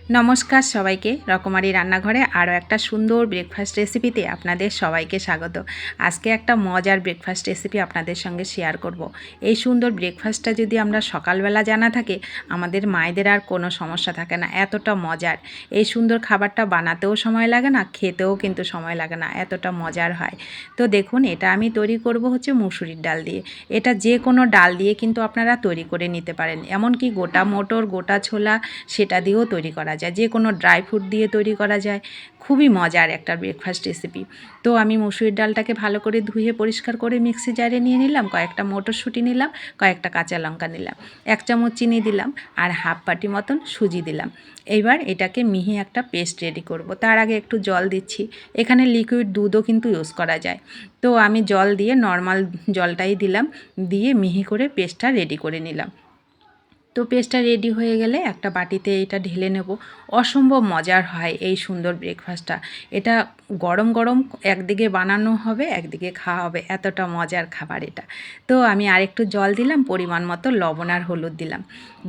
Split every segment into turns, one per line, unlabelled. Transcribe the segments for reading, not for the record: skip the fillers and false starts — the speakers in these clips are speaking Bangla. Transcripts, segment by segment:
নমস্কার সবাইকে, রকমারি রান্নাঘরে আরও একটা সুন্দর ব্রেকফাস্ট রেসিপিতে আপনাদের সবাইকে স্বাগত। আজকে একটা মজার ব্রেকফাস্ট রেসিপি আপনাদের সঙ্গে শেয়ার করব। এই সুন্দর ব্রেকফাস্টটা যদি আমরা সকালবেলা জানা থাকে, আমাদের মায়েদের আর কোনো সমস্যা থাকে না, এতটা মজার। এই সুন্দর খাবারটা বানাতেও সময় লাগে না, খেতেও কিন্তু সময় লাগে না, এতটা মজার হয়। তো দেখুন, এটা আমি তৈরি করব হচ্ছে মুসুরির ডাল দিয়ে। এটা যে কোনো ডাল দিয়ে কিন্তু আপনারা তৈরি করে নিতে পারেন, এমনকি গোটা মটর, গোটা ছোলা সেটা দিয়েও তৈরি করা যায়, যে কোনো ড্রাই ফ্রুট দিয়ে তৈরি করা যায়। খুবই মজার একটা ব্রেকফাস্ট রেসিপি। তো আমি মুসুরির ডালটাকে ভালো করে ধুয়ে পরিষ্কার করে মিক্সি জারে নিয়ে নিলাম, কয়েকটা মটরশুঁটি নিলাম, কয়েকটা কাঁচা লঙ্কা নিলাম, 1 চামচ চিনি দিলাম, আর হাফ বাটি মতন সুজি দিলাম। এইবার এটাকে মিহি একটা পেস্ট রেডি করব। তার আগে একটু জল দিচ্ছি। এখানে লিকুইড দুধও কিন্তু ইউজ করা যায়। তো আমি জল দিয়ে নর্মাল জলটাই দিলাম, দিয়ে মিহি করে পেস্টটা রেডি করে নিলাম। তো পেস্টটা রেডি হয়ে গেলে একটা বাটিতে এটা ঢেলে নেব। অসম্ভব মজার হয় এই সুন্দর ব্রেকফাস্টটা। এটা গরম গরম একদিকে বানানো হবে, একদিকে খাওয়া হবে, এতটা মজার খাবার এটা। তো আমি আরেকটু জল দিলাম, পরিমাণ মতো লবণ আর হলুদ দিলাম,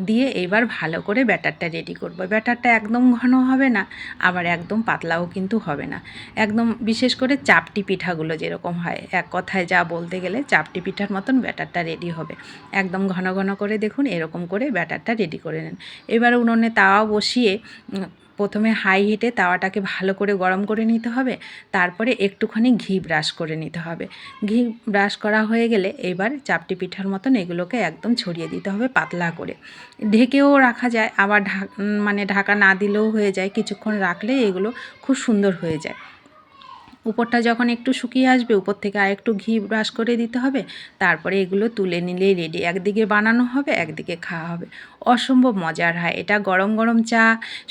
দিয়ে এবার ভালো করে ব্যাটারটা রেডি করব। ব্যাটারটা একদম ঘন হবে না, আবার একদম পাতলাও কিন্তু হবে না। একদম বিশেষ করে চাপটি পিঠাগুলো যেরকম হয়, এক কথায় যা বলতে গেলে চাপটি পিঠার মতন ব্যাটারটা রেডি হবে। একদম ঘন ঘন করে দেখুন এরকম করে ব্যাটারটা রেডি করে নেন। এবার উনুনে তাওয়া বসিয়ে প্রথমে হাই হিটে তাওয়াটাকে ভালো করে গরম করে নিতে হবে। তারপরে একটুখানি ঘি ব্রাশ করে নিতে হবে। ঘি ব্রাশ করা হয়ে গেলে এবার চাপটি পিঠার মতন এগুলোকে একদম ছড়িয়ে দিতে হবে পাতলা করে। ঢেকেও রাখা যায়, আবার ঢাকা না দিলেও হয়ে যায়। কিছুক্ষণ রাখলে এগুলো খুব সুন্দর হয়ে যায়। উপরটা যখন একটু শুকিয়ে আসবে, উপর থেকে আর একটু ঘি ব্রাশ করে দিতে হবে। তারপরে এগুলো তুলে নিলেই রেডি। একদিকে বানানো হবে, একদিকে খাওয়া হবে। অসম্ভব মজার হয় এটা। গরম গরম চা,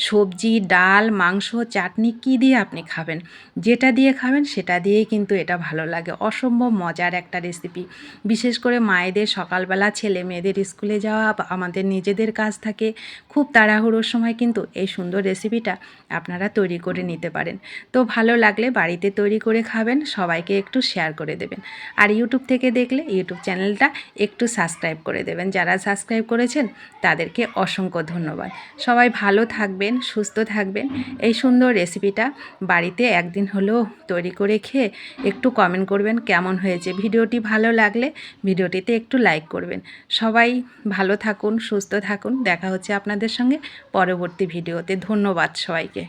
সবজি, ডাল, মাংস, চাটনি কী দিয়ে আপনি খাবেন, যেটা দিয়ে খাবেন সেটা দিয়েই কিন্তু এটা ভালো লাগে। অসম্ভব মজার একটা রেসিপি। বিশেষ করে মায়েদের সকালবেলা ছেলে মেয়েদের স্কুলে যাওয়া বা আমাদের নিজেদের কাজ থাকে, খুব তাড়াহুড়োর সময় কিন্তু এই সুন্দর রেসিপিটা আপনারা তৈরি করে নিতে পারেন। তো ভালো লাগলে বাড়িতে তৈরি করে খাবেন, সবাইকে একটু শেয়ার করে দেবেন। আর ইউটিউব থেকে দেখলে ইউটিউব চ্যানেলটা একটু সাবস্ক্রাইব করে দেবেন। যারা সাবস্ক্রাইব করেছেন তাদেরকে অসংখ্য ধন্যবাদ। সবাই ভালো থাকবেন, সুস্থ থাকবেন। এই সুন্দর রেসিপিটা বাড়িতে একদিন হলেও তৈরি করে খেয়ে একটু কমেন্ট করবেন কেমন হয়েছে। ভিডিওটি ভালো লাগলে ভিডিওটিতে একটু লাইক করবেন। সবাই ভালো থাকুন, সুস্থ থাকুন। দেখা হচ্ছে আপনাদের সঙ্গে পরবর্তী ভিডিওতে। ধন্যবাদ সবাইকে।